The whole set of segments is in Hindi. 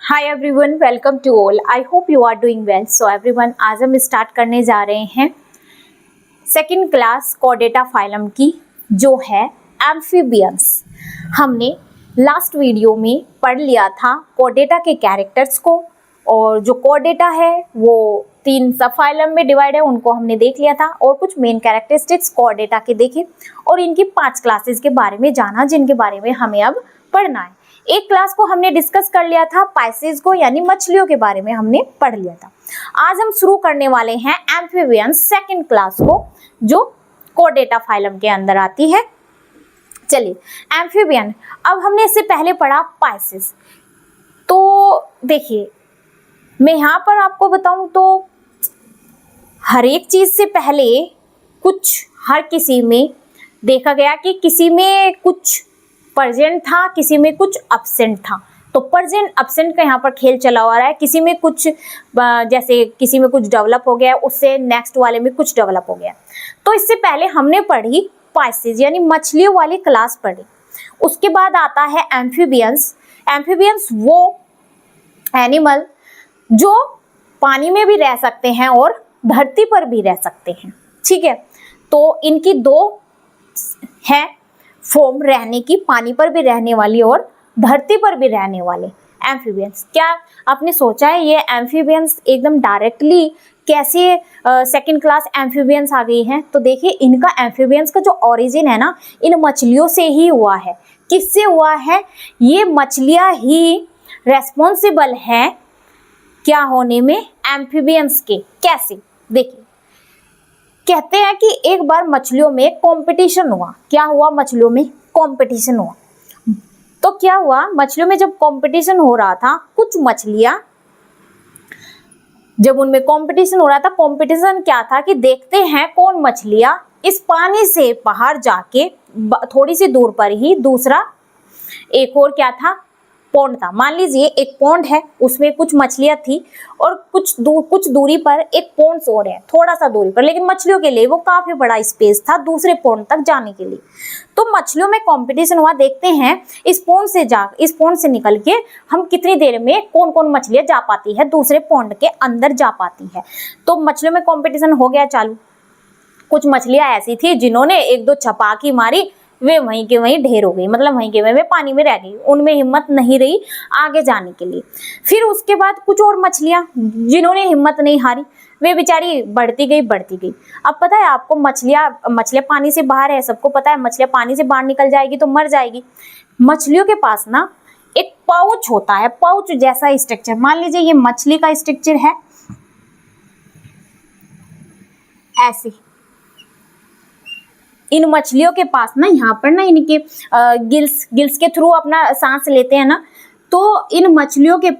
Hi everyone, welcome to all. I hope you are doing well. So everyone, आज हम स्टार्ट करने जा रहे हैं सेकंड क्लास कॉर्डेटा फाइलम की, जो है एम्फीबियंस। हमने लास्ट वीडियो में पढ़ लिया था कॉर्डेटा के कैरेक्टर्स को, और जो कॉर्डेटा है वो 3 सब फाइलम में डिवाइड है, उनको हमने देख लिया था, और कुछ मेन कैरेक्टरिस्टिक्स कॉर्डेटा के देखे और इनकी 5 क्लासेस के बारे में जाना, जिनके बारे में हमें अब पढ़ना है। एक क्लास को हमने डिस्कस कर लिया था पाइसेस को, यानी मछलियों के बारे में हमने पढ़ लिया था। आज हम शुरू करने वाले हैं एम्फीबियंस सेकंड क्लास को, जो कॉर्डेटा फाइलम के अंदर आती है। चलिए, एम्फीबियन। अब हमने इससे पहले पढ़ा पाइसेस। तो देखिए, मैं यहाँ पर आपको बताऊं तो हर एक चीज से पहले हर किसी में देखा गया कि किसी में कुछ प्रेजेंट था, किसी में कुछ अब्सेंट था। तो प्रेजेंट अब्सेंट का यहाँ पर खेल चला आ रहा है। किसी में कुछ, जैसे किसी में कुछ डेवलप हो गया, उससे नेक्स्ट वाले में कुछ डेवलप हो गया। तो इससे पहले हमने पढ़ी पाइसेस, यानी मछलियों वाली क्लास पढ़ी। उसके बाद आता है एम्फीबियंस। एम्फीबियंस वो एनिमल जो पानी में भी रह सकते हैं और धरती पर भी रह सकते हैं। ठीक है, तो इनकी 2 है फॉर्म रहने की, पानी पर भी रहने वाली और धरती पर भी रहने वाले एम्फीबियंस। क्या आपने सोचा है ये एम्फीबियंस एकदम डायरेक्टली कैसे सेकंड क्लास एम्फीबियंस आ गई हैं? तो देखिए, इनका एम्फीबियंस का जो ओरिजिन है ना, इन मछलियों से ही हुआ है। किससे हुआ है? ये मछलियां ही रेस्पॉन्सिबल है क्या होने में, एम्फीबियंस के। कैसे? देखिए, कहते हैं कि एक बार मछलियों में कंपटीशन हुआ। क्या हुआ? मछलियों में कंपटीशन हुआ। तो क्या हुआ? मछलियों में जब कंपटीशन हो रहा था, कुछ मछलियां, जब उनमें कंपटीशन हो रहा था, कंपटीशन क्या था कि देखते हैं कौन मछलियां इस पानी से बाहर जाके थोड़ी सी दूर पर ही दूसरा एक और क्या था, पॉन्ड था। मान लीजिए एक पॉन्ड है, उसमें कुछ मछलियां थी और कुछ दूरी पर एक पॉन्ड और है, थोड़ा सा दूरी पर, लेकिन मछलियों के लिए वो काफी बड़ा स्पेस था दूसरे पॉन्ड तक जाने के लिए। तो मछलियों में कंपटीशन हुआ, देखते हैं इस पॉन्ड से निकल के हम कितनी देर में कौन कौन मछलियां जा पाती है, दूसरे पॉन्ड के अंदर जा पाती है। तो मछलियों में कंपटीशन हो गया चालू। कुछ मछलियां ऐसी थी जिन्होंने 1-2 छपाकी मारी, वे वहीं के वहीं ढेर हो गई, मतलब वहीं के वहीं पानी में रह गई, उनमें हिम्मत नहीं रही आगे जाने के लिए। फिर उसके बाद कुछ और मछलियां जिन्होंने हिम्मत नहीं हारी, वे बेचारी बढ़ती गई। अब पता है आपको, मछलियां पानी से बाहर है, सबको पता है मछलियां पानी से बाहर निकल जाएगी तो मर जाएगी। मछलियों के पास ना एक पाउच होता है, पाउच जैसा स्ट्रक्चर। मान लीजिए ये मछली का स्ट्रक्चर है ऐसे। इन मछलियों के पास ना, यहाँ पर ना इनके गिल्स के थ्रू अपना सांस लेते हैं ना, तो इन मछलियों के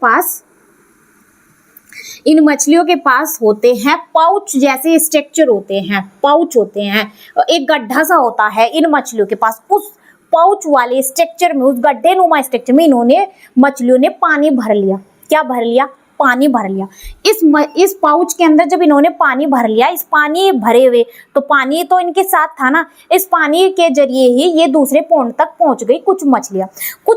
पास होते हैं पाउच जैसे स्ट्रक्चर होते हैं, पाउच होते हैं, एक गड्ढा सा होता है इन मछलियों के पास। उस पाउच वाले स्ट्रक्चर में, उस गड्ढे नुमा स्ट्रक्चर में मछलियों ने पानी भर लिया। क्या भर लिया? पानी भर लिया। इस पाउच के अंदर जब इन्होंने पानी भर लिया, इस पानी भरे हुए, तो पानी तो इनके साथ था ना, इस पानी के जरिए ही ये दूसरे पॉन्ड तक पहुंच गई। कुछ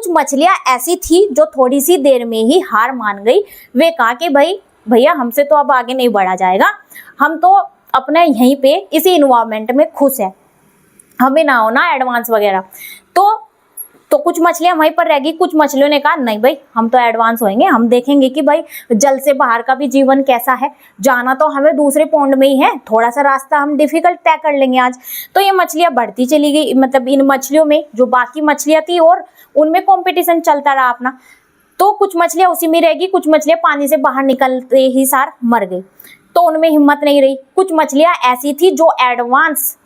मछलियां ऐसी थी जो थोड़ी सी देर में ही हार मान गई। वे कहा कि भैया हमसे तो अब आगे नहीं बढ़ा जाएगा, हम तो अपने यहीं पे इसी इन्वायरमेंट में खुश है, हमें ना होना एडवांस वगैरह। तो कुछ मछलियां वहीं पर रह गई। कुछ मछलियों ने कहा नहीं भाई, हम तो एडवांस होएंगे, हम देखेंगे कि भाई जल से बाहर का भी जीवन कैसा है, जाना तो हमें दूसरे पॉन्ड में ही है, थोड़ा सा रास्ता हम डिफिकल्ट तय कर लेंगे आज। तो ये मछलियां बढ़ती चली गई, मतलब इन मछलियों में जो बाकी मछलियां थी और उनमें कॉम्पिटिशन चलता रहा अपना। तो कुछ मछलियां उसी में रहेगी, कुछ मछलियां पानी से बाहर निकलते ही सार मर गई, तो उनमें हिम्मत नहीं रही। कुछ मछलियां ऐसी थी जो एडवांस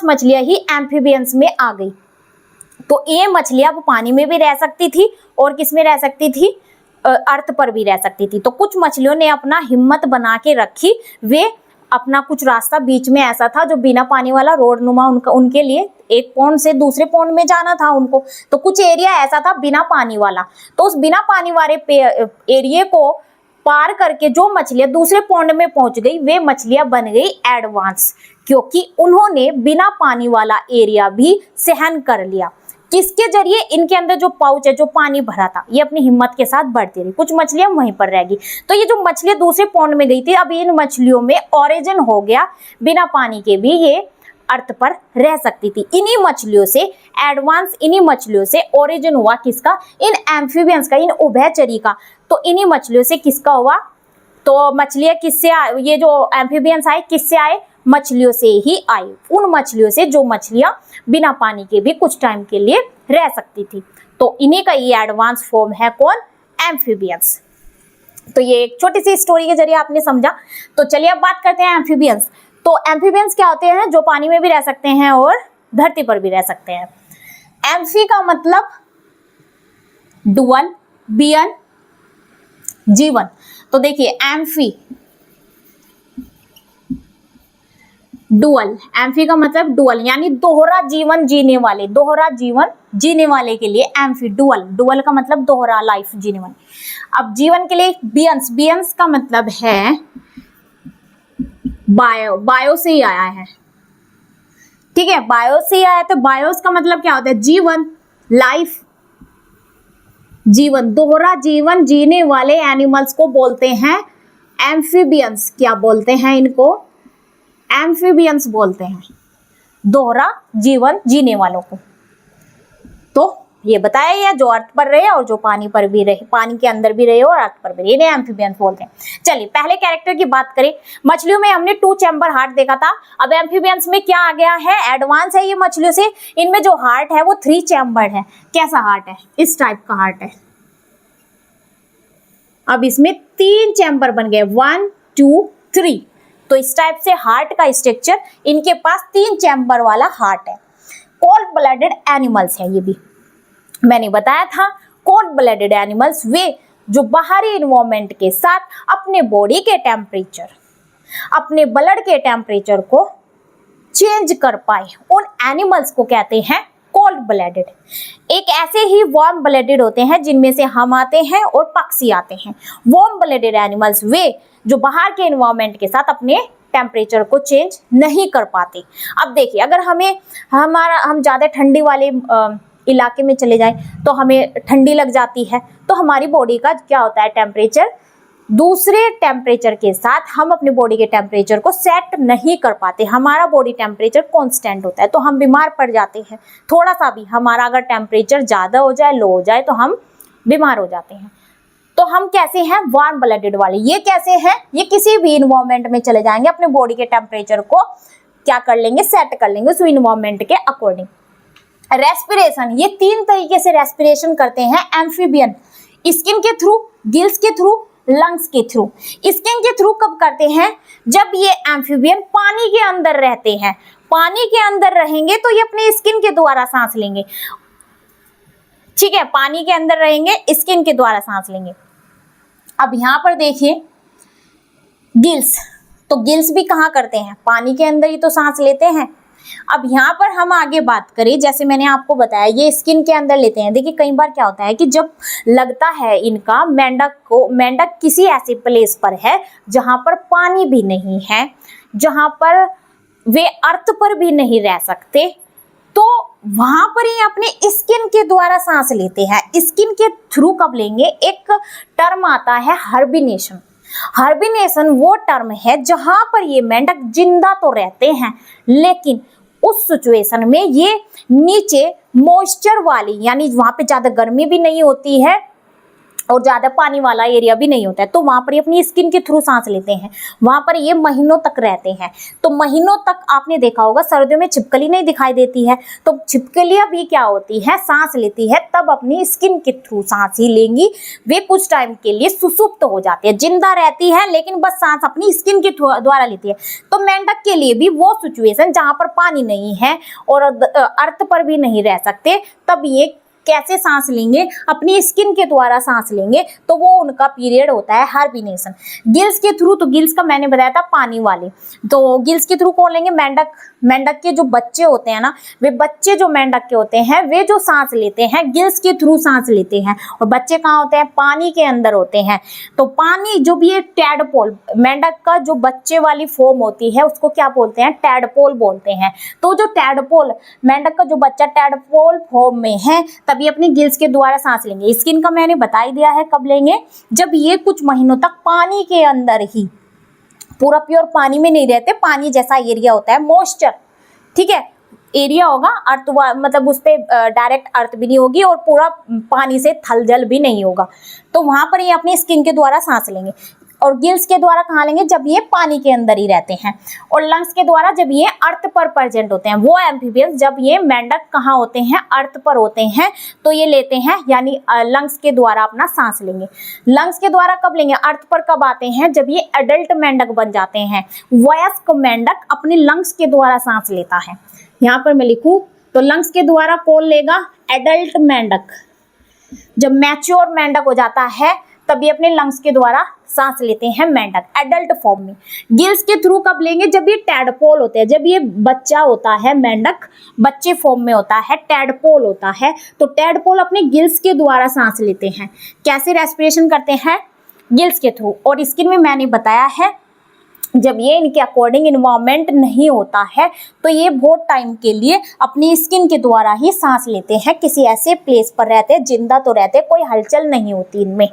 मछलियां ही एम्फीबियंस में आ गई। तो ये मछलियां वो पानी में भी रह सकती थी और किस में रह सकती थी, अर्थ पर भी रह सकती थी। तो कुछ मछलियों ने अपना हिम्मत बना के रखी, वे अपना कुछ रास्ता बीच में ऐसा था जो बिना पानी वाला रोड नुमा, उनके लिए एक पॉन्ड से दूसरे पॉन्ड में जाना था उनको। तो कुछ एरिया ऐसा था बिना पानी वाला, तो उस बिना पानी वाले एरिया को पार करके जो मछलियां दूसरे पॉन्ड में पहुंच गई, वे मछलियां बन गई एडवांस, क्योंकि उन्होंने बिना पानी वाला एरिया भी सहन कर लिया। किसके जरिए? इनके अंदर जो पाउच है, जो पानी भरा था, ये अपनी हिम्मत के साथ बढ़ती रही, कुछ मछलियां वहीं पर रह गई। तो ये जो मछलियां दूसरे पॉन्ड में गई थी, अब इन मछलियों में ओरिजिन हो गया, बिना पानी के भी ये अर्थ पर रह सकती थी। इन्हीं मछलियों से एडवांस, इन्हीं मछलियों से ओरिजिन हुआ किसका? इन एम्फीबियंस का, इन उभयचरी का। तो इन्हीं मछलियों से किसका हुआ? तो मछलियां किससे आए? ये जो एम्फीबियंस आए किससे आए? मछलियों से ही आई। उन मछलियों से जो मछलियां बिना पानी के भी कुछ टाइम के लिए रह सकती थी। तो इन्हीं का ये एडवांस फॉर्म है कौन? एम्फीबियंस। तो ये एक छोटी सी स्टोरी के जरिए आपने समझा। तो चलिए अब बात करते हैं एम्फीबियंस। तो एम्फीबियंस क्या होते हैं? जो पानी में भी रह सकते हैं और धरती पर भी रह सकते हैं। एम्फी का मतलब डुअल, बियन, जीवन। तो देखिए एम्फी, डुअल, एम्फी का मतलब डुअल यानी दोहरा जीवन जीने वाले, दोहरा जीवन जीने वाले के लिए एम्फी, डुअल, डुअल का मतलब दोहरा लाइफ जीने वाले। अब जीवन के लिए बियंस, बियंस का मतलब है बायो, बायो से ही आया है, ठीक है, बायो से ही आया। तो बायोस का मतलब क्या होता है? जीवन, लाइफ, जीवन, दोहरा जीवन जीने वाले एनिमल्स को बोलते हैं एम्फीबियंस। क्या बोलते हैं इनको? एम्फीबियंस बोलते हैं, दोहरा जीवन जीने वालों को। तो ये बताया गया, जो अर्थ पर रहे और जो पानी पर भी रहे, पानी के अंदर भी रहे और अर्थ पर भी रहे, इन्हें एम्फीबियंस बोलते हैं। चलिए पहले कैरेक्टर की बात करें। मछलियों में हमने 2 चैम्बर हार्ट देखा था। अब एम्फीबियंस में क्या आ गया है? एडवांस है ये मछलियों से। इनमें जो हार्ट है वो 3 चैम्बर है। कैसा हार्ट है? इस टाइप का हार्ट है। अब इसमें 3 चैम्बर बन गए, 1 2 3। तो इस टाइप से हार्ट का स्ट्रक्चर, इनके पास 3 चैम्बर वाला हार्ट है। कोल्ड ब्लडेड एनिमल्स है ये भी, मैंने बताया था। कोल्ड ब्लडेड एनिमल्स वे जो बाहरी इन्वायरमेंट के साथ अपने बॉडी के टेम्परेचर, अपने ब्लड के टेम्परेचर को चेंज कर पाए, उन एनिमल्स को कहते हैं कोल्ड ब्लडेड। एक ऐसे ही वार्म ब्लडेड होते हैं जिनमें से हम आते हैं और पक्षी आते हैं। वार्म ब्लडेड एनिमल्स वे जो बाहर के एनवायरनमेंट के साथ अपने टेम्परेचर को चेंज नहीं कर पाते। अब देखिए, अगर हम ज़्यादा ठंडी वाले इलाके में चले जाएं तो हमें ठंडी लग जाती है, तो हमारी बॉडी का क्या होता है? टेम्परेचर दूसरे टेम्परेचर के साथ हम अपने बॉडी के टेम्परेचर को सेट नहीं कर पाते। हमारा बॉडी टेम्परेचर कांस्टेंट होता है, तो हम बीमार पड़ जाते हैं। थोड़ा सा भी हमारा अगर टेम्परेचर ज़्यादा हो जाए, लो हो जाए, तो हम बीमार हो जाते हैं। तो हम कैसे हैं? वार्म ब्लडेड वाले। ये कैसे हैं? ये किसी भी इन्वायरमेंट में चले जाएंगे, अपने बॉडी के टेम्परेचर को क्या कर लेंगे? सेट कर लेंगे उस इन्वायरमेंट के अकॉर्डिंग। रेस्पिरेशन, ये 3 तरीके से रेस्पिरेशन करते हैं एम्फीबियन। स्किन के थ्रू, गिल्स के थ्रू, लंग्स के थ्रू। स्किन के थ्रू कब करते हैं? जब ये एम्फीबियन पानी के अंदर रहते हैं। पानी के अंदर रहेंगे तो ये अपने स्किन के द्वारा सांस लेंगे, ठीक है, पानी के अंदर रहेंगे, स्किन के द्वारा सांस लेंगे। अब यहां पर देखिए गिल्स, तो गिल्स भी कहाँ करते हैं? पानी के अंदर ही तो सांस लेते हैं। अब यहाँ पर हम आगे बात करें, जैसे मैंने आपको बताया ये स्किन के अंदर लेते हैं। देखिए कई बार क्या होता है कि जब लगता है इनका मेंढक किसी ऐसे प्लेस पर है जहाँ पर पानी भी नहीं है, जहाँ पर वे अर्थ पर भी नहीं रह सकते, तो वहां पर ही अपने स्किन के द्वारा सांस लेते हैं। स्किन के थ्रू कब लेंगे? एक टर्म आता है हर्बिनेशन। हर्बिनेशन वो टर्म है जहां पर ये मेंढक जिंदा तो रहते हैं, लेकिन उस सिचुएशन में ये नीचे मॉइस्चर वाली, यानी वहां पे ज्यादा गर्मी भी नहीं होती है और ज्यादा पानी वाला एरिया भी नहीं होता है, तो वहां पर ये अपनी स्किन के थ्रू सांस लेते हैं। वहां पर ये महीनों तक रहते हैं। तो महीनों तक आपने देखा होगा सर्दियों में छिपकली नहीं दिखाई देती है, तो छिपकलियां भी क्या होती है? सांस लेती है, तब अपनी स्किन के थ्रू सांस ही लेंगी। वे कुछ टाइम के लिए सुसुप्त हो जाती है, जिंदा रहती है लेकिन बस सांस अपनी स्किन के द्वारा लेती है। तो मेंढक के लिए भी वो सिचुएशन जहां पर पानी नहीं है और अर्थ पर भी नहीं रह सकते, तब ये कैसे सांस लेंगे, अपनी स्किन के द्वारा सांस लेंगे, तो वो उनका पीरियड होता है हाइबरनेशन। गिल्स के थ्रू, तो गिल्स का मैंने बताया था पानी वाले, तो गिल्स के थ्रू कौन लेंगे, मेंढक। मेंढक के जो बच्चे होते हैं ना, वे बच्चे जो मेंढक के होते हैं वे जो सांस लेते हैं गिल्स के थ्रू सांस लेते हैं। और बच्चे कहाँ होते हैं, पानी के अंदर होते हैं। तो पानी जो भी है टैडपोल, मेंढक का जो बच्चे वाली फॉर्म होती है उसको क्या बोलते हैं, टैडपोल बोलते हैं। तो जो टैडपोल, मेंढक का जो बच्चा टैडपोल फॉर्म में है, तभी अपने गिल्स के द्वारा सांस लेंगे। स्किन का मैंने बता ही दिया है कब लेंगे, जब ये कुछ महीनों तक पानी के अंदर ही, पूरा प्योर पानी में नहीं रहते, पानी जैसा एरिया होता है, मॉइस्चर, ठीक है, एरिया होगा, अर्थ मतलब उस पे डायरेक्ट अर्थ भी नहीं होगी और पूरा पानी से थल जल भी नहीं होगा, तो वहां पर ये अपनी स्किन के द्वारा सांस लेंगे। और गिल्स के द्वारा कहाँ लेंगे, जब ये पानी के अंदर ही रहते हैं। और लंग्स के द्वारा जब ये अर्थ पर प्रेजेंट होते हैं, वो एम्फीबियंस, जब ये मेंढक कहाँ होते हैं, अर्थ पर होते हैं, तो ये लेते हैं, यानी लंग्स के द्वारा अपना सांस लेंगे। लंग्स के द्वारा कब लेंगे, अर्थ पर कब आते हैं, जब ये एडल्ट मेंढक बन जाते हैं। वयस्क मेंढक अपने लंग्स के द्वारा सांस लेता है। यहाँ पर मैं लिखूं तो लंग्स के द्वारा कौन लेगा, एडल्ट मेंढक। जब मैच्योर मेंढक हो जाता है तभी अपने लंग्स के द्वारा सांस लेते हैं मेंढक, एडल्ट फॉर्म में। गिल्स के थ्रू कब लेंगे, जब ये टैडपोल होते हैं, जब ये बच्चा होता है, मेंढक बच्चे फॉर्म में होता है, टैडपोल होता है, तो टैडपोल अपने गिल्स के द्वारा सांस लेते हैं। कैसे रेस्पिरेशन करते हैं, गिल्स के थ्रू। और स्किन में मैंने बताया है, जब ये इनके अकॉर्डिंग इन्वायरमेंट नहीं होता है तो ये बहुत टाइम के लिए अपनी स्किन के द्वारा ही सांस लेते हैं। किसी ऐसे प्लेस पर रहते हैं, जिंदा तो रहते, कोई हलचल नहीं होती इनमें,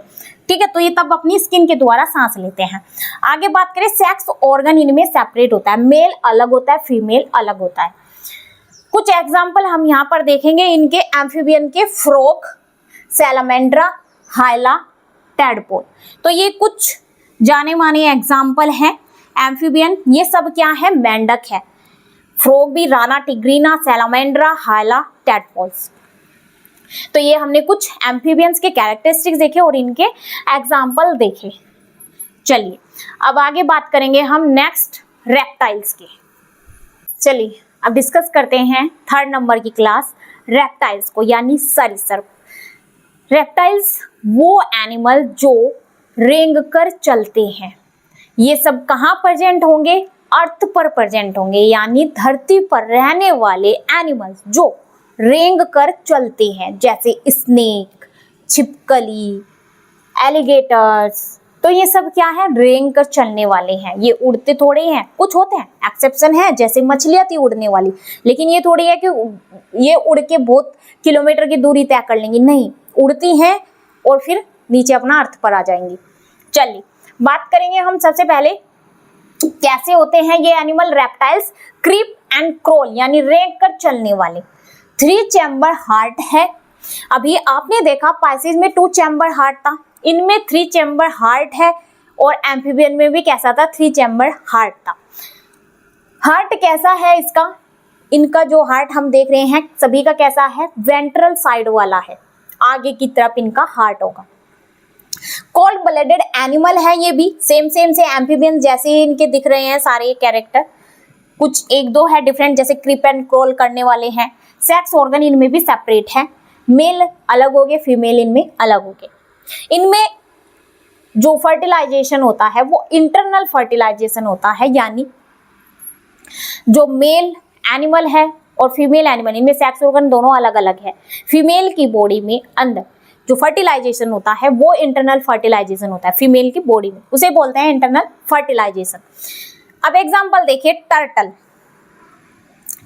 ठीक है, तो ये तब अपनी स्किन के द्वारा सांस लेते हैं। आगे बात करें, सेक्स ऑर्गन इनमें सेपरेट होता है, मेल अलग होता है, फीमेल अलग होता है। कुछ एग्जाम्पल हम यहाँ पर देखेंगे इनके एम्फीबियन के, फ्रॉग, सैलामेंड्रा, हाइला, टैडपोल। तो ये कुछ जाने माने एग्जाम्पल हैं एम्फीबियन। ये सब क्या है, मेंढक है। फ्रॉग भी, राना टिग्रीना, सैलामेंड्रा, हाइला, टैडपोल्स। तो ये हमने कुछ एम्फीबियंस के कैरेक्टरिस्टिक्स देखे और इनके एग्जाम्पल देखे। चलिए अब आगे बात करेंगे हम नेक्स्ट रेप्टाइल्स के। चलिए अब डिस्कस करते हैं 3rd नंबर की क्लास, रेप्टाइल्स को, यानी सरीसृप। रेप्टाइल्स वो एनिमल जो रेंग कर चलते हैं। ये सब कहाँ प्रेजेंट होंगे, अर्थ पर प्रेजेंट होंगे, यानी धरती पर रहने वाले एनिमल्स जो रेंग कर चलते हैं, जैसे स्नेक, छिपकली, एलिगेटर्स। तो ये सब क्या है, रेंग कर चलने वाले हैं। ये उड़ते थोड़े हैं, कुछ होते हैं एक्सेप्शन है, जैसे मछलियां थी उड़ने वाली, लेकिन ये थोड़ी है कि ये उड़ के बहुत किलोमीटर की दूरी तय कर लेंगी, नहीं, उड़ती हैं और फिर नीचे अपना अर्थ पर आ जाएंगी। चलिए बात करेंगे हम सबसे पहले कैसे होते हैं ये animal, reptiles. Creep and crawl, यानी रेंग कर चलने वाले। 3 चैम्बर हार्ट है। अभी आपने देखा पाइसेस में 2 चैम्बर हार्ट था, इनमें 3 चैम्बर हार्ट है, और एम्फीबियन में भी कैसा था, 3 चैम्बर हार्ट था। हार्ट कैसा है इसका, इनका जो हार्ट हम देख रहे हैं सभी का कैसा है, वेंट्रल साइड वाला है, आगे की तरफ इनका हार्ट होगा। कोल्ड ब्लडेड एनिमल है ये भी, सेम से एम्फीबियन जैसे ही इनके दिख रहे हैं सारे कैरेक्टर, कुछ 1-2 है डिफरेंट, जैसे क्रीप एंड क्रोल करने वाले हैं। सेक्स ऑर्गन इनमें भी सेपरेट है, मेल अलग हो गए, फीमेल इनमें अलग हो गए। इनमें जो फर्टिलाइजेशन होता है वो इंटरनल फर्टिलाइजेशन होता है, यानी जो मेल एनिमल है और फीमेल एनिमल, इनमें सेक्स ऑर्गन दोनों अलग अलग है। फीमेल की बॉडी में अंदर जो फर्टिलाइजेशन होता है वो इंटरनल फर्टिलाइजेशन होता है फीमेल की बॉडी में, उसे बोलते हैं इंटरनल फर्टिलाइजेशन। अब एग्जांपल देखिए,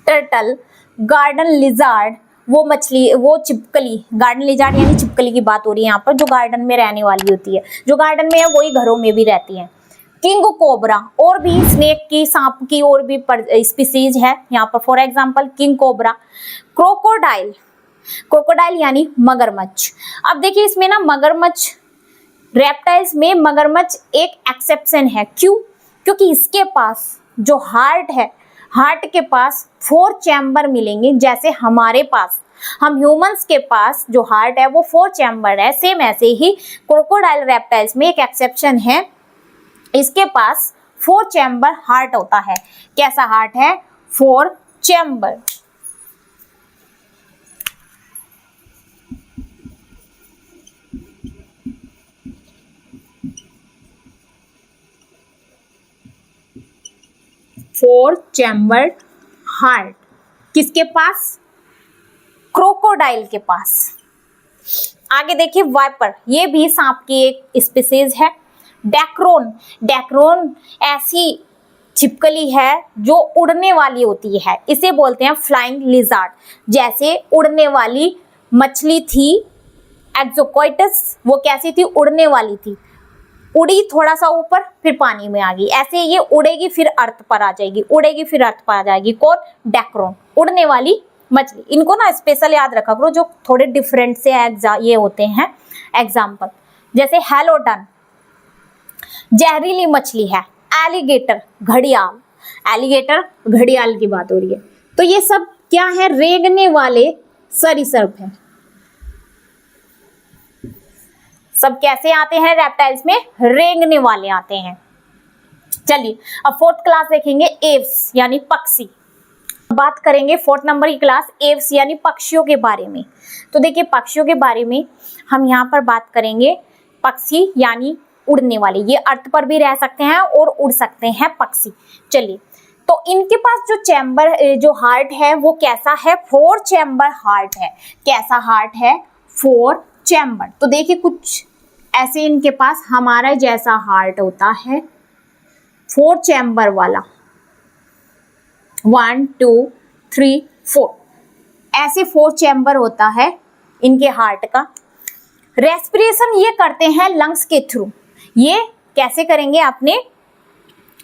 टर्टल, गार्डन लिजार्ड, वो मछली, वो छिपकली, गार्डन लिजार्ड यानी छिपकली की बात हो रही है यहाँ पर, जो गार्डन में रहने वाली होती है, जो गार्डन में है वही घरों में भी रहती है। किंग कोबरा, और भी स्नेक की, सांप की और भी स्पीसीज है यहाँ पर, for example king cobra. Crocodile यानी मगरमच्छ। अब देखिए इसमें ना मगरमच्छ, रेप्टाइल्स में मगरमच्छ एक एक्सेप्शन है, क्यों, क्योंकि इसके पास जो हार्ट है, हार्ट के पास 4 चैम्बर मिलेंगे, जैसे हमारे पास, हम ह्यूमंस के पास जो हार्ट है वो 4 चैम्बर है, सेम ऐसे ही क्रोकोडाइल रेप्टाइल्स में एक एक्सेप्शन है, इसके पास 4 चैम्बर हार्ट होता है। कैसा हार्ट है, 4 चैम्बर। 4 chambered heart. किसके पास? क्रोकोडाइल के पास। आगे देखिए वाइपर, ये भी सांप की एक स्पीसीज है। डैक्रोन, डैक्रोन ऐसी छिपकली है जो उड़ने वाली होती है, इसे बोलते हैं फ्लाइंग लिजार्ड। जैसे उड़ने वाली मछली थी एक्सोकोइटस, वो कैसी थी? उड़ने वाली थी, उड़ी थोड़ा सा ऊपर फिर पानी में आ गई, ऐसे ये उड़ेगी फिर अर्थ पर आ जाएगी, उड़ेगी फिर अर्थ पर आ जाएगी। कौन? डैक्रोन, उड़ने वाली मछली। इनको ना स्पेशल याद रखा करो, जो थोड़े डिफरेंट से ये होते हैं एग्जाम्पल। जैसे हेलोडन, जहरीली मछली है। एलिगेटर, घड़ियाल, एलिगेटर घड़ियाल की बात हो रही है। तो ये सब क्या है? रेंगने वाले सरीसृप हैं। सब कैसे आते हैं रेप्टाइल्स में? रेंगने वाले आते हैं। चलिए अब फोर्थ क्लास देखेंगे, एव्स यानी पक्षी। बात करेंगे फोर्थ नंबर की क्लास, एव्स यानी पक्षियों के बारे में। तो देखिए पक्षियों के बारे में हम यहाँ पर बात करेंगे, पक्षी यानी उड़ने वाले, ये अर्थ पर भी रह सकते हैं और उड़ सकते हैं पक्षी। चलिए तो इनके पास जो चैम्बर, जो हार्ट है वो कैसा है? 4 चैम्बर हार्ट है। कैसा हार्ट है? 4 चैम्बर। तो देखिए कुछ ऐसे इनके पास हमारा जैसा हार्ट होता है, 4 चैम्बर वाला, 1 2 3 4, ऐसे 4 चैम्बर होता है इनके हार्ट का। रेस्पिरेशन ये करते हैं लंग्स के थ्रू। ये कैसे करेंगे? अपने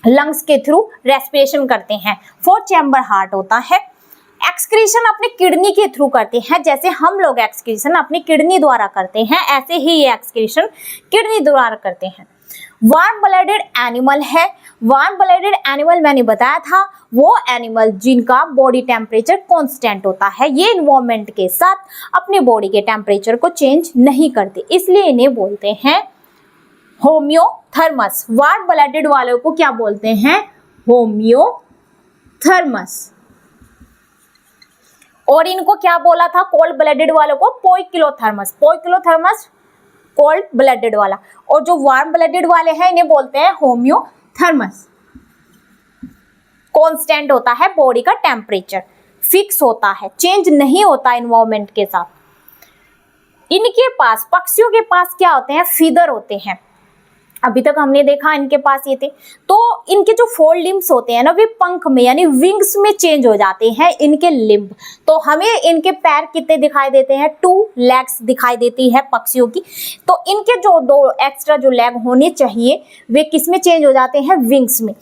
लंग्स के थ्रू रेस्पिरेशन करते हैं। 4 चैम्बर हार्ट होता है। एक्सक्रीशन अपने किडनी के थ्रू करते हैं, जैसे हम लोग एक्सक्रीशन अपनी किडनी द्वारा करते हैं, ऐसे ही ये एक्सक्रीशन किडनी द्वारा करते हैं। वार्म ब्लडेड एनिमल है। वार्म ब्लडेड एनिमल मैंने बताया था, वो एनिमल जिनका बॉडी टेम्परेचर कांस्टेंट होता है, ये इन्वायरमेंट के साथ अपने बॉडी के टेम्परेचर को चेंज नहीं करते, इसलिए इन्हें बोलते हैं होम्योथर्मस। वार्म ब्लडेड वालों को क्या बोलते हैं? होम्योथर्मस। और इनको क्या बोला था? कोल्ड ब्लडेड वालों को पोइकिलोथर्मस। पोइकिलोथर्मस कोल्ड ब्लडेड वाला, और जो वार्म ब्लडेड वाले हैं इन्हें बोलते हैं होम्योथर्मस। कांस्टेंट होता है बॉडी का टेम्परेचर, फिक्स होता है, चेंज नहीं होता इन्वायरमेंट के साथ। इनके पास, पक्षियों के पास क्या होते हैं? फीदर होते हैं। अभी तक हमने देखा इनके पास ये थे। तो इनके जो 4 लिम्स होते हैं ना, वे पंख में यानी विंग्स में चेंज हो जाते हैं इनके लिम्ब। तो हमें इनके पैर कितने दिखाई देते हैं? 2 लेग्स दिखाई देती है पक्षियों की। तो इनके जो 2 एक्स्ट्रा जो लेग होने चाहिए वे किस में चेंज हो जाते हैं? विंग्स में।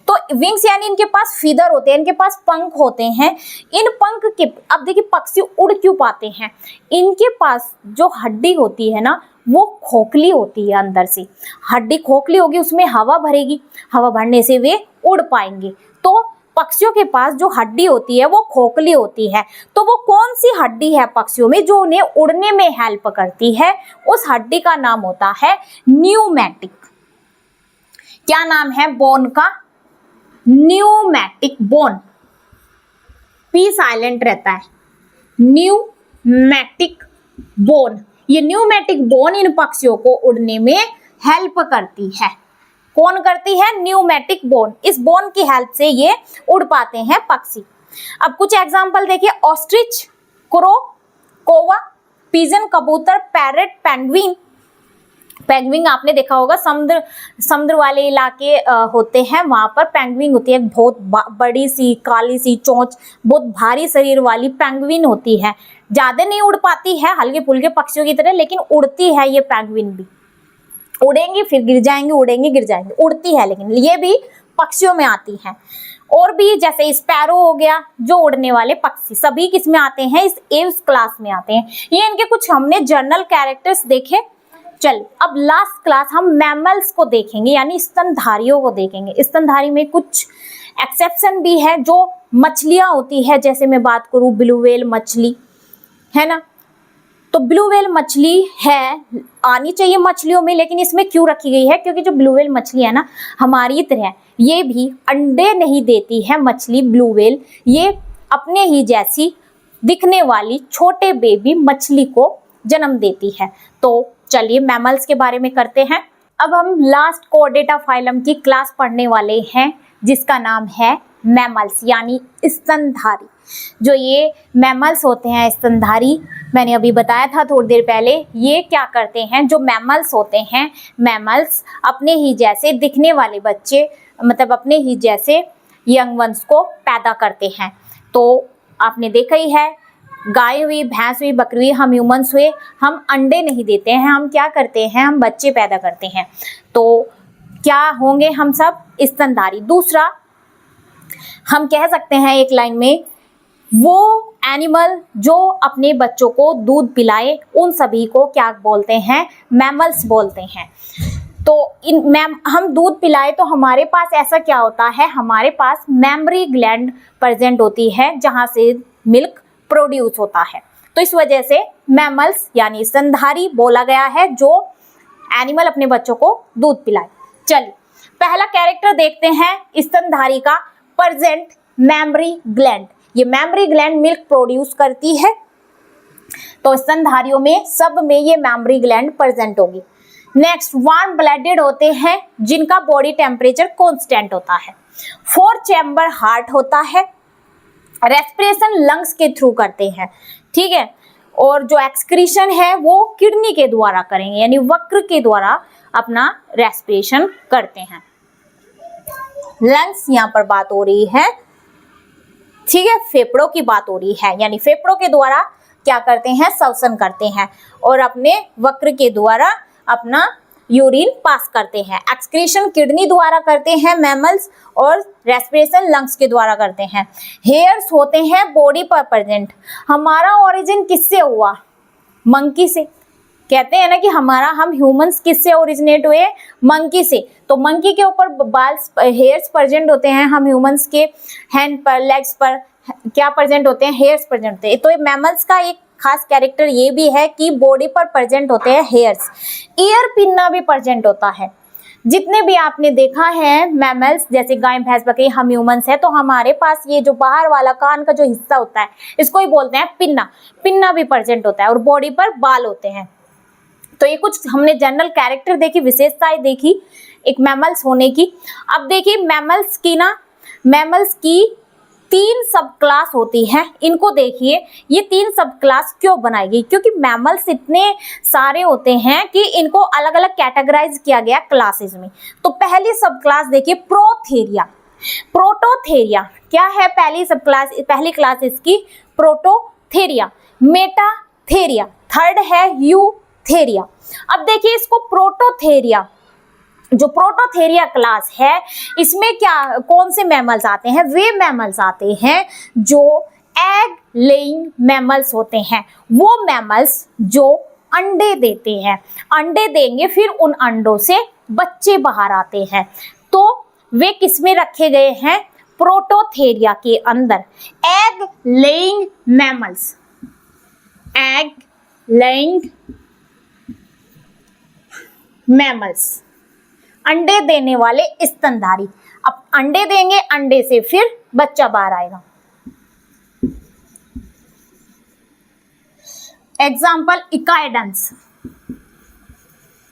तो विंग्स यानी इनके पास फीदर होते हैं, इनके पास पंख होते हैं। इन पंख के, अब देखिए पक्षी उड़ क्यों पाते हैं? इनके पास जो हड्डी होती है ना, वो खोखली होती है, अंदर से हड्डी खोखली होगी, उसमें हवा भरेगी, हवा भरने से वे उड़ पाएंगे। तो पक्षियों के पास जो हड्डी होती है वो खोखली होती है। तो वो कौन सी हड्डी है पक्षियों में जो उन्हें उड़ने में हेल्प करती है? उस हड्डी का नाम होता है न्यूमैटिक। क्या नाम है बोन का? Pneumatic bone. पी साइलेंट रहता है। न्यूमैटिक बोन, ये न्यूमैटिक बोन इन पक्षियों को उड़ने में हेल्प करती है। कौन करती है? Pneumatic bone. इस बोन की हेल्प से ये उड़ पाते हैं पक्षी। अब कुछ एग्जांपल देखिए, ऑस्ट्रिच, क्रो, कोवा, पिजन, कबूतर, पैरट, पेंगुइन। पेंगुइन आपने देखा होगा, समुद्र वाले इलाके होते हैं, वहां पर पेंगुइन होती है, बहुत बड़ी सी काली सी चोंच, बहुत भारी शरीर वाली पेंगुइन होती है। ज्यादा नहीं उड़ पाती है, हल्के फुल्के पक्षियों की तरह, लेकिन उड़ती है ये पेंगुइन भी। उड़ेंगी फिर गिर जाएंगे, उड़ेंगे गिर जाएंगे, उड़ती है, लेकिन ये भी पक्षियों में आती है। और भी जैसे स्पैरो हो गया, जो उड़ने वाले पक्षी, सभी किस में आते हैं? इस एव्स क्लास में आते हैं। ये इनके कुछ हमने जर्नल कैरेक्टर्स देखे। चल अब लास्ट क्लास हम मैमल्स को देखेंगे, यानी स्तनधारियों को देखेंगे। स्तनधारी में कुछ एक्सेप्शन भी है, जो मछलियां होती है, जैसे मैं बात करूं ब्लू व्हेल मछली है ना, तो ब्लू व्हेल मछली है, आनी चाहिए मछलियों में, लेकिन इसमें क्यों रखी गई है? क्योंकि जो ब्लू व्हेल मछली है ना, हमारी तरह ये भी अंडे नहीं देती है मछली ब्लू व्हेल, ये अपने ही जैसी दिखने वाली छोटे बेबी मछली को जन्म देती है। तो चलिए मैमल्स के बारे में करते हैं। अब हम लास्ट कोर्डेटा फाइलम की क्लास पढ़ने वाले हैं, जिसका नाम है मैमल्स यानी स्तनधारी। जो ये मैमल्स होते हैं स्तनधारी, मैंने अभी बताया था थोड़ी देर पहले, ये क्या करते हैं, जो मैमल्स होते हैं, मैमल्स अपने ही जैसे दिखने वाले बच्चे, मतलब अपने ही जैसे यंग वंस को पैदा करते हैं। तो आपने देखा ही है, गाय हुई, भैंस हुई, बकरी हुई, हम ह्यूमंस हुए, हम अंडे नहीं देते हैं, हम क्या करते हैं, हम बच्चे पैदा करते हैं। तो क्या होंगे हम सब? स्तनधारी। दूसरा हम कह सकते हैं एक लाइन में, वो एनिमल जो अपने बच्चों को दूध पिलाए, उन सभी को क्या बोलते हैं? मैमल्स बोलते हैं। तो हम दूध पिलाए तो हमारे पास ऐसा क्या होता है, हमारे पास मेमरी ग्लैंड प्रेजेंट होती है जहां से मिल्क प्रोड्यूस होता है। तो इस वजह से मैमल्स यानी स्तनधारी बोला गया है, जो एनिमल अपने बच्चों को दूध पिलाए। चलिए पहला कैरेक्टर देखते हैं स्तनधारी का, प्रेजेंट मेमरी ग्लैंड। ये मेमरी ग्लैंड मिल्क प्रोड्यूस करती है, तो स्तनधारियों में सब में ये मेमरी ग्लैंड प्रेजेंट होगी। नेक्स्ट, वार्म ब्लडेड होते हैं जिनका बॉडी टेम्परेचर कांस्टेंट होता है। 4 चैम्बर हार्ट होता है, रेस्पिरेशन लंग्स के थ्रू करते हैं, ठीक है। और जो एक्सक्रीशन है वो किडनी के द्वारा करेंगे, यानी वक्र के द्वारा अपना रेस्पिरेशन करते हैं। लंग्स यहाँ पर बात हो रही है, ठीक है, फेफड़ों की बात हो रही है, यानी फेफड़ों के द्वारा क्या करते हैं? श्वसन करते हैं और अपने वक्र के द्वारा अपना यूरिन पास करते हैं। एक्सक्रीशन किडनी द्वारा करते हैं मैमल्स, और रेस्पिरेशन लंग्स के द्वारा करते हैं। हेयर्स होते हैं बॉडी पर प्रेजेंट। हमारा ओरिजिन किससे हुआ? मंकी से। कहते हैं ना कि हम ह्यूमंस किससे ओरिजिनेट हुए? मंकी से। तो मंकी के ऊपर बाल, हेयर्स प्रेजेंट होते हैं। हम ह्यूमंस के हैंड पर, लेग्स पर क्या प्रेजेंट होते हैं? हेयर्स प्रेजेंट होते हैं। तो ये मैमल्स का एक खास कैरेक्टर ये भी है कि बॉडी पर प्रेजेंट होते हैं हेयर्स। ईयर पिन्ना भी प्रेजेंट होता है। जितने भी आपने देखा है मैमल्स, जैसे गाय, भैंस, बकरी, हम ह्यूमंस है, तो हमारे पास ये जो बाहर वाला कान का जो हिस्सा होता है, इसको ही बोलते हैं पिन्ना। पिन्ना भी प्रेजेंट होता है और बॉडी पर बाल होते हैं। तो ये कुछ हमने जनरल कैरेक्टर देखी, विशेषताएं देखी एक मैमल्स होने की। अब देखिए मैमल्स की 3 सब क्लास होती है। इनको देखिए, ये 3 सब क्लास क्यों बनाई गई? क्योंकि मैमल्स इतने सारे होते हैं कि इनको अलग अलग कैटेगराइज किया गया क्लासेस में। तो पहली सब क्लास देखिए, प्रोथेरिया। प्रोटोथेरिया क्या है? पहली क्लास इसकी प्रोटोथेरिया। मेटाथेरिया थर्ड है, यूथेरिया। अब देखिए इसको प्रोटोथेरिया, जो प्रोटोथेरिया क्लास है, इसमें क्या, कौन से मैमल्स आते हैं? वे मैमल्स आते हैं जो एग लेइंग मैमल्स होते हैं। वो मैमल्स जो अंडे देते हैं, अंडे देंगे, फिर उन अंडों से बच्चे बाहर आते हैं। तो वे किस में रखे गए हैं? प्रोटोथेरिया के अंदर। Egg laying mammals, egg laying mammals, अंडे देने वाले स्तनधारी। अब अंडे देंगे, अंडे से फिर बच्चा बाहर आएगा। एग्जाम्पल, इकाइडन्स।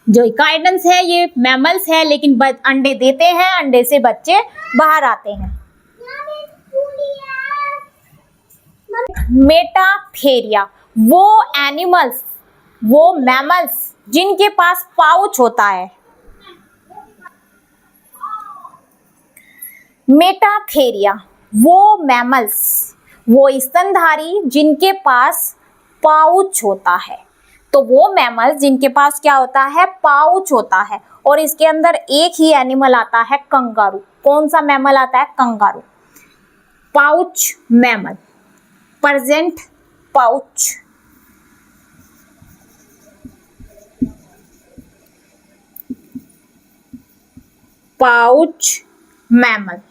जो इकाइडन्स है ये मैमल्स है, लेकिन अंडे देते हैं, अंडे से बच्चे बाहर आते हैं। मेटाथेरिया वो एनिमल्स, वो मैमल्स जिनके पास पाउच होता है। मेटाथेरिया वो मैमल्स, वो स्तनधारी जिनके पास पाउच होता है। तो वो मैमल्स जिनके पास क्या होता है? पाउच होता है। और इसके अंदर एक ही एनिमल आता है, कंगारू। कौन सा मैमल आता है? Kangaroo. Pouch mammal, present pouch. Pouch mammal.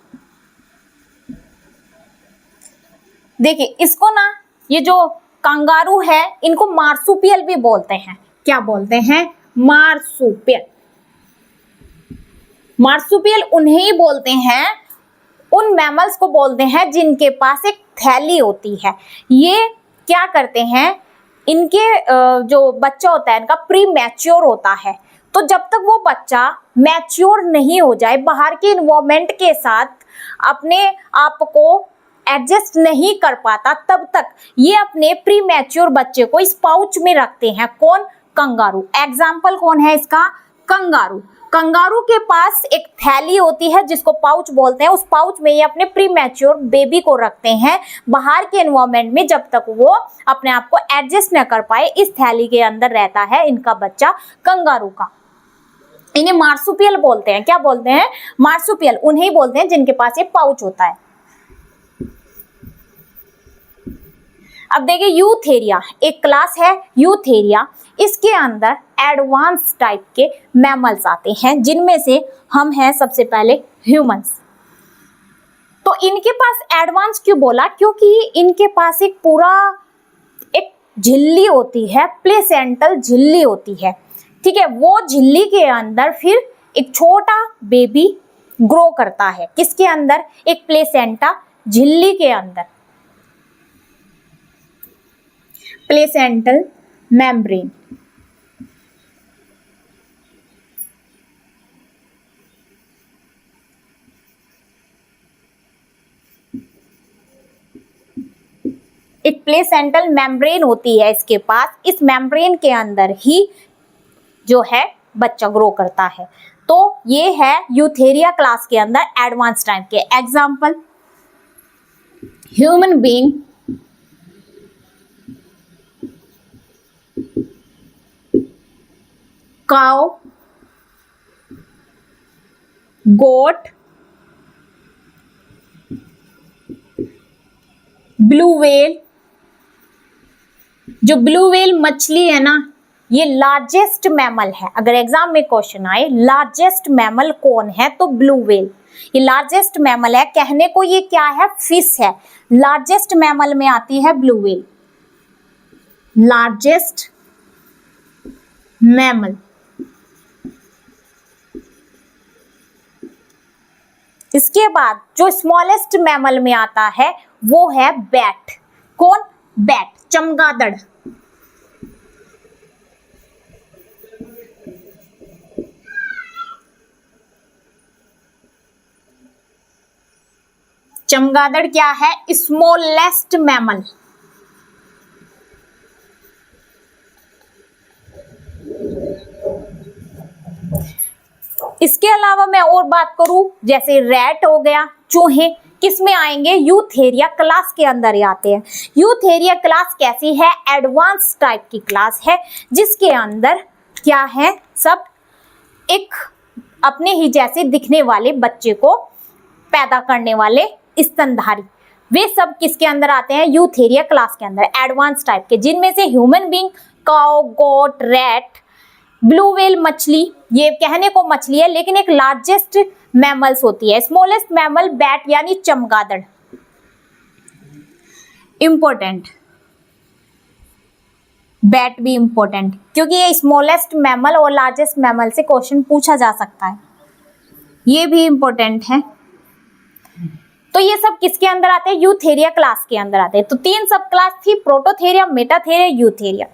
देखिए इसको ना, ये जो कंगारू है इनको मार्सुपियल भी बोलते हैं। क्या बोलते हैं? मार्सुपियल। मार्सुपियल उन्हें बोलते हैं, उन मैमल्स को बोलते हैं जिनके पास एक थैली होती है। ये क्या करते हैं? इनके जो बच्चा होता है इनका प्री मैच्योर होता है, तो जब तक वो बच्चा मैच्योर नहीं हो जाए, बाहर के इन्वायरमेंट के साथ अपने आप को एडजस्ट नहीं कर पाता, तब तक ये अपने प्री मैच्योर बच्चे को इस पाउच में रखते हैं। कौन? कंगारू। एग्जाम्पल कौन है इसका? कंगारू। कंगारू के पास एक थैली होती है जिसको पाउच बोलते हैं, उस पाउच में ये अपने प्री मैच्योर बेबी को रखते हैं बाहर के एनवायरनमेंट में, जब तक वो अपने आप को एडजस्ट न कर पाए। इस थैली के अंदर रहता है इनका बच्चा कंगारू का। इन्हें मार्सुपियल बोलते हैं। क्या बोलते हैं? मार्सुपियल। उन्हें बोलते हैं जिनके पास ये पाउच होता है। अब देखिए यूथेरिया, एक क्लास है यूथेरिया। इसके अंदर एडवांस टाइप के मैमल्स आते हैं, जिनमें से हम हैं सबसे पहले ह्यूमंस। तो इनके पास एडवांस क्यों बोला? क्योंकि इनके पास एक पूरा एक झिल्ली होती है, प्लेसेंटल झिल्ली होती है। ठीक है, वो झिल्ली के अंदर फिर एक छोटा बेबी ग्रो करता है। किसके अंदर? एक प्लेसेंटा झिल्ली के अंदर, प्लेसेंटल मेम्ब्रेन। एक प्लेसेंटल मेम्ब्रेन होती है इसके पास। इस मेम्ब्रेन के अंदर ही जो है बच्चा ग्रो करता है। तो ये है यूथेरिया क्लास के अंदर एडवांस टाइप के। एग्जाम्पल, ह्यूमन बीइंग, काउ, गोट, ब्लू व्हेल। जो ब्लू व्हेल मछली है ना, ये लार्जेस्ट मैमल है। अगर एग्जाम में क्वेश्चन आए लार्जेस्ट मैमल कौन है, तो ब्लू व्हेल ये लार्जेस्ट मैमल है। कहने को ये क्या है? फिश है। लार्जेस्ट मैमल में आती है ब्लू व्हेल, लार्जेस्ट मैमल। इसके बाद जो स्मॉलेस्ट मैमल में आता है वो है बैट। कौन? बैट, चमगादड़। चमगादड़ क्या है? Smallest mammal. इसके अलावा मैं और बात करूं, जैसे रैट हो गया, चूहे, किस में आएंगे? यूथेरिया क्लास के अंदर ही आते हैं। यूथेरिया क्लास कैसी है? एडवांस टाइप की क्लास है, जिसके अंदर क्या है? सब एक अपने ही जैसे दिखने वाले बच्चे को पैदा करने वाले स्तनधारी, वे सब किसके अंदर आते हैं? यूथेरिया क्लास के अंदर, एडवांस टाइप के, जिनमें से ह्यूमन बीइंग, काउ, गोट, रैट, ब्लू व्हेल मछली, ये कहने को मछली है लेकिन एक लार्जेस्ट मैमल्स होती है। स्मॉलेस्ट मैमल बैट यानी चमगादड़। इंपॉर्टेंट, बैट भी इंपॉर्टेंट, क्योंकि ये स्मॉलेस्ट मैमल और लार्जेस्ट मैमल से क्वेश्चन पूछा जा सकता है, ये भी इंपॉर्टेंट है। तो ये सब किसके अंदर आते हैं? यूथेरिया क्लास के अंदर आते हैं। तो 3 सब क्लास थी, प्रोटोथेरिया, मेटाथेरिया, यूथेरिया।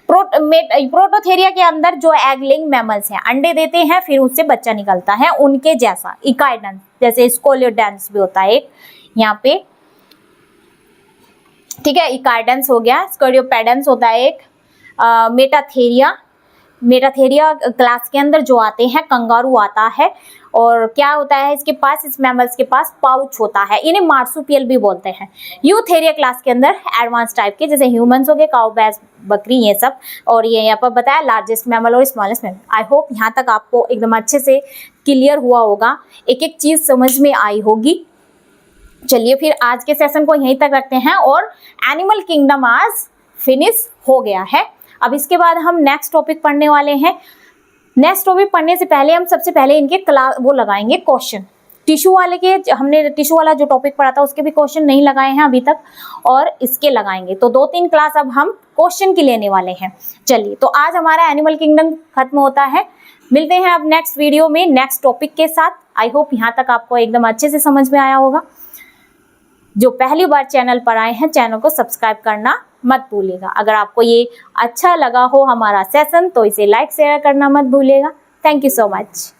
प्रोटोथेरिया के अंदर जो एग लेइंग मैमल्स हैं, अंडे देते हैं, फिर उससे बच्चा निकलता है, उनके जैसा इकाइडेंस, जैसे स्कोलियोडेंस भी होता है एक यहाँ पे। ठीक है, इकाइडेंस हो गया, स्कोलियोपेडेंस होता है एक। मेटाथेरिया क्लास के अंदर जो आते हैं, कंगारू आता है, और क्या होता है इसके पास? इस मैमल्स के पास पाउच होता है, इन्हें मार्सुपियल भी बोलते हैं। यूथेरिया क्लास के अंदर एडवांस टाइप के, जैसे ह्यूमंस हो गए, काउ, भैंस, बकरी, ये सब। और ये यहाँ पर बताया लार्जेस्ट मैमल और स्मॉलेस्ट मैमल। आई होप यहाँ तक आपको एकदम अच्छे से क्लियर हुआ होगा, एक एक चीज समझ में आई होगी। चलिए फिर आज के सेशन को यहीं तक रखते हैं, और एनिमल किंगडम आज फिनिश हो गया है। अब इसके बाद हम नेक्स्ट टॉपिक पढ़ने वाले हैं। नेक्स्ट टॉपिक पढ़ने से पहले हम सबसे पहले इनके क्लास वो लगाएंगे क्वेश्चन। टिश्यू वाले के, हमने टिश्यू वाला जो टॉपिक पढ़ा था उसके भी क्वेश्चन नहीं लगाए हैं अभी तक, और इसके लगाएंगे। तो 2-3 क्लास अब हम क्वेश्चन की लेने वाले हैं। चलिए, तो आज हमारा एनिमल किंगडम खत्म होता है। मिलते हैं अब नेक्स्ट वीडियो में नेक्स्ट टॉपिक के साथ। आई होप यहाँ तक आपको एकदम अच्छे से समझ में आया होगा। जो पहली बार चैनल पर आए हैं, चैनल को सब्सक्राइब करना मत भूलिएगा। अगर आपको ये अच्छा लगा हो हमारा सेशन, तो इसे लाइक शेयर करना मत भूलिएगा। Thank you so much.